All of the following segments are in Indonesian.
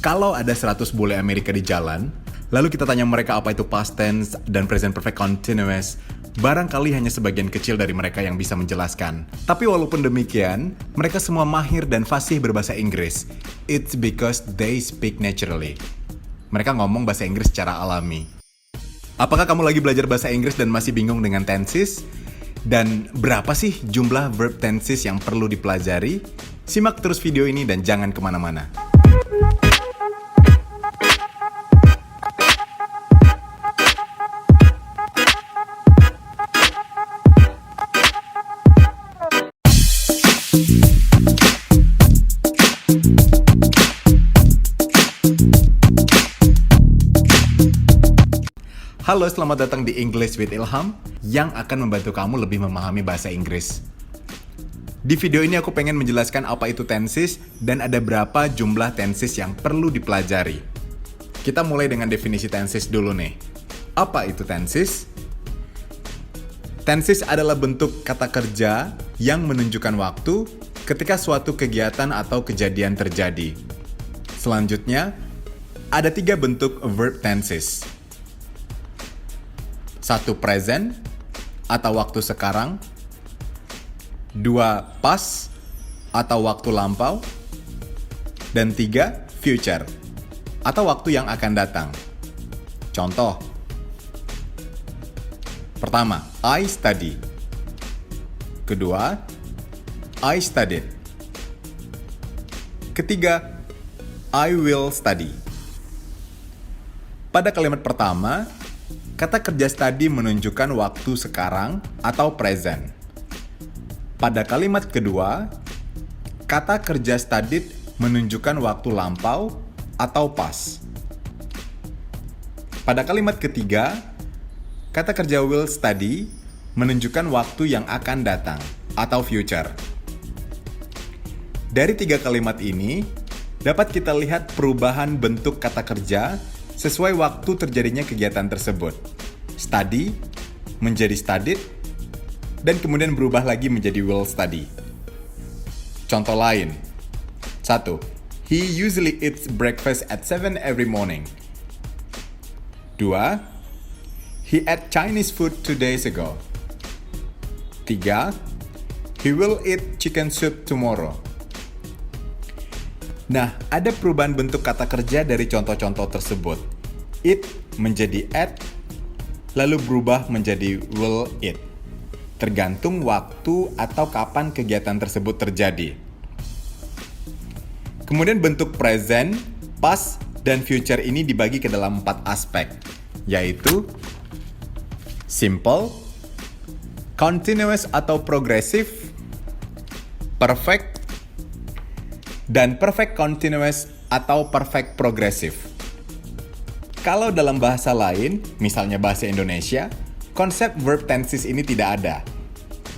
Kalau ada 100 bule Amerika di jalan, lalu kita tanya mereka apa itu past tense dan present perfect continuous, barangkali hanya sebagian kecil dari mereka yang bisa menjelaskan. Tapi walaupun demikian, mereka semua mahir dan fasih berbahasa Inggris. It's because they speak naturally. Mereka ngomong bahasa Inggris secara alami. Apakah kamu lagi belajar bahasa Inggris dan masih bingung dengan tenses? Dan berapa sih jumlah verb tenses yang perlu dipelajari? Simak terus video ini dan jangan kemana-mana. Halo, selamat datang di English with Ilham yang akan membantu kamu lebih memahami bahasa Inggris. Di video ini aku pengen menjelaskan apa itu tenses dan ada berapa jumlah tenses yang perlu dipelajari. Kita mulai dengan definisi tenses dulu nih. Apa itu tenses? Tenses adalah bentuk kata kerja yang menunjukkan waktu ketika suatu kegiatan atau kejadian terjadi. Selanjutnya, ada 3 bentuk verb tenses. 1. Present atau waktu sekarang. 2. Past atau waktu lampau. Dan 3. Future atau waktu yang akan datang. Contoh. Pertama, I study. Kedua, I studied. Ketiga, I will study. Pada kalimat pertama, kata kerja study menunjukkan waktu sekarang atau present. Pada kalimat kedua, kata kerja studied menunjukkan waktu lampau atau past. Pada kalimat ketiga, kata kerja will study menunjukkan waktu yang akan datang atau future. Dari 3 kalimat ini, dapat kita lihat perubahan bentuk kata kerja sesuai waktu terjadinya kegiatan tersebut. Study menjadi studied dan kemudian berubah lagi menjadi will study. Contoh lain. 1. He usually eats breakfast at 7 every morning. 2. He ate Chinese food 2 days ago. 3. He will eat chicken soup tomorrow. Nah, ada perubahan bentuk kata kerja dari contoh-contoh tersebut. Eat menjadi ate, lalu berubah menjadi will eat. Tergantung waktu atau kapan kegiatan tersebut terjadi. Kemudian bentuk present, past, dan future ini dibagi ke dalam 4 aspek, yaitu simple, continuous atau progressive, perfect, dan perfect continuous atau perfect progressive. Kalau dalam bahasa lain, misalnya bahasa Indonesia, konsep verb tenses ini tidak ada.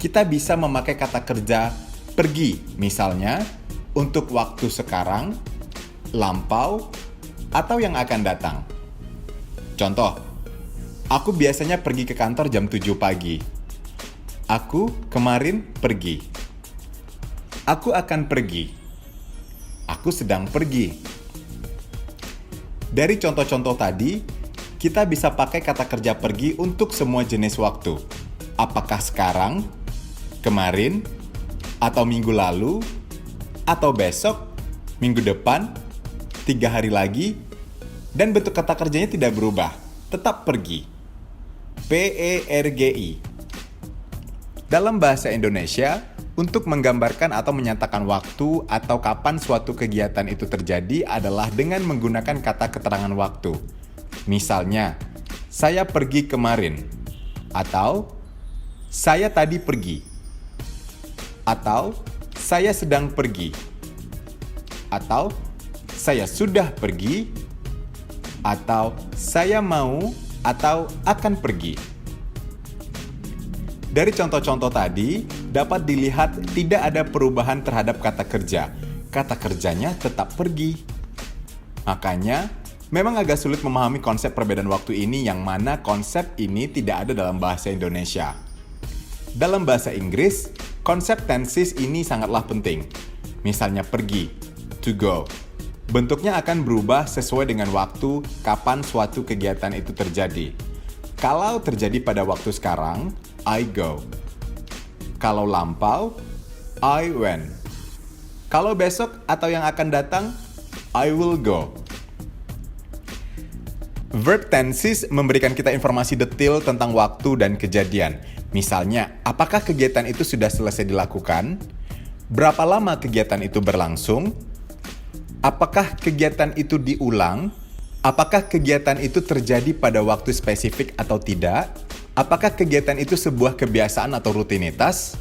Kita bisa memakai kata kerja pergi, misalnya untuk waktu sekarang, lampau, atau yang akan datang. Contoh, aku biasanya pergi ke kantor jam 7 pagi. Aku kemarin pergi. Aku akan pergi. Aku sedang pergi. Dari contoh-contoh tadi, kita bisa pakai kata kerja pergi untuk semua jenis waktu. Apakah sekarang, kemarin, atau minggu lalu, atau besok, minggu depan, 3 hari lagi, dan bentuk kata kerjanya tidak berubah, tetap pergi. P-E-R-G-I. Dalam bahasa Indonesia, untuk menggambarkan atau menyatakan waktu atau kapan suatu kegiatan itu terjadi adalah dengan menggunakan kata keterangan waktu. Misalnya, saya pergi kemarin, atau saya tadi pergi, atau saya sedang pergi, atau saya sudah pergi, atau saya mau atau akan pergi. Dari contoh-contoh tadi, dapat dilihat tidak ada perubahan terhadap kata kerja. Kata kerjanya tetap pergi. Makanya, memang agak sulit memahami konsep perbedaan waktu ini yang mana konsep ini tidak ada dalam bahasa Indonesia. Dalam bahasa Inggris, konsep tenses ini sangatlah penting. Misalnya pergi, to go. Bentuknya akan berubah sesuai dengan waktu kapan suatu kegiatan itu terjadi. Kalau terjadi pada waktu sekarang, I go. Kalau lampau, I went. Kalau besok atau yang akan datang, I will go. Verb tenses memberikan kita informasi detail tentang waktu dan kejadian. Misalnya, apakah kegiatan itu sudah selesai dilakukan? Berapa lama kegiatan itu berlangsung? Apakah kegiatan itu diulang? Apakah kegiatan itu terjadi pada waktu spesifik atau tidak? Apakah kegiatan itu sebuah kebiasaan atau rutinitas?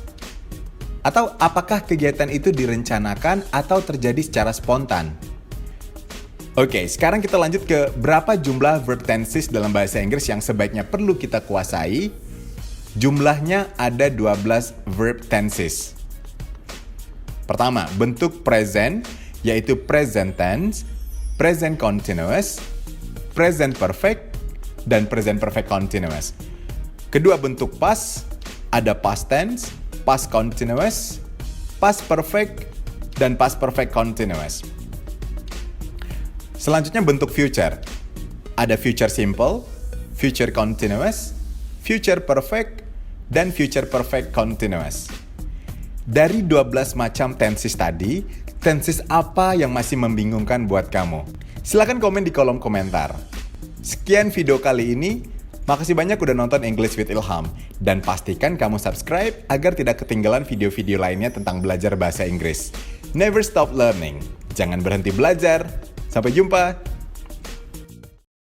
Atau apakah kegiatan itu direncanakan atau terjadi secara spontan? Oke, sekarang kita lanjut ke berapa jumlah verb tenses dalam bahasa Inggris yang sebaiknya perlu kita kuasai. Jumlahnya ada 12 verb tenses. Pertama, bentuk present, yaitu present tense, present continuous, present perfect, dan present perfect continuous. Kedua, bentuk past, ada past tense, past continuous, past perfect, dan past perfect continuous. Selanjutnya bentuk future. Ada future simple, future continuous, future perfect, dan future perfect continuous. Dari 12 macam tenses tadi, tenses apa yang masih membingungkan buat kamu? Silahkan komen di kolom komentar. Sekian video kali ini. Makasih banyak udah nonton English with Ilham. Dan pastikan kamu subscribe agar tidak ketinggalan video-video lainnya tentang belajar bahasa Inggris. Never stop learning. Jangan berhenti belajar. Sampai jumpa.